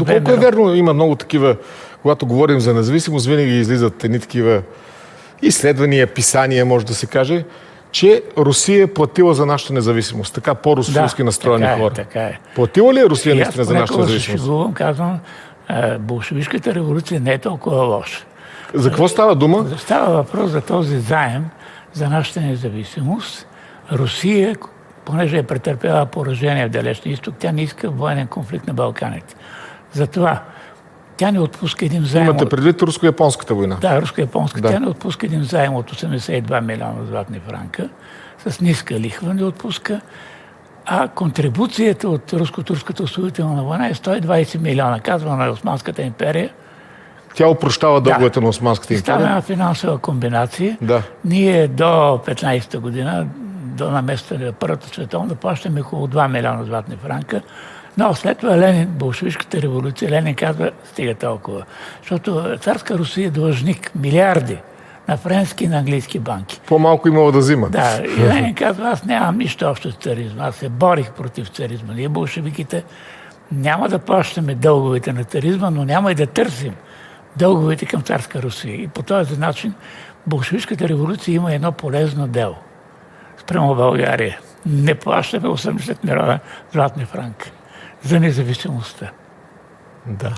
Доколко е верно, има много такива, когато говорим за независимост, винаги излизат едни такива изследвания, писания, може да се каже, че Русия е платила за нашата независимост. Така по-русски настроени хора. Така е. Платила ли е Русия наистина за нашата независимост? Аз шегувам, казвам, болшевишката революция не е толкова лоша. За какво става дума? Става въпрос за този заем за нашата независимост. Русия, понеже е претърпяла поражение в Далечния изток, тя не иска военен конфликт на Балканите. Затова тя не отпуска един заем. Имате предвид руско-японската война? Да, руско-японска. Да. Тя не отпуска един заем от 82 милиона златни франка, с ниска лихва не отпуска, а контрибуцията от руско-турската освободителна война е 120 милиона, казва на Османската империя. Тя опрощава дълговете на Османската империя? Става една финансова комбинация. Да. Ние до 15-та година, до наместа на Първата световна, плащаме около 2 милиона златни франка. Но след това Ленин, болшевишката революция, Ленин казва, стига толкова. Защото царска Русия е длъжник милиарди на френски и на английски банки. По-малко имало да взима. Да, и Ленин казва, аз нямам нищо общо с царизма. Аз се борих против царизма. Ние, болшевиките, няма да плащаме дълговете на царизма, но няма и да търсим дълговете към царска Русия. И по този начин болшевишката революция има едно полезно дело спрямо България. Не плащаме 80 милиона златни франка за независимостта. Да.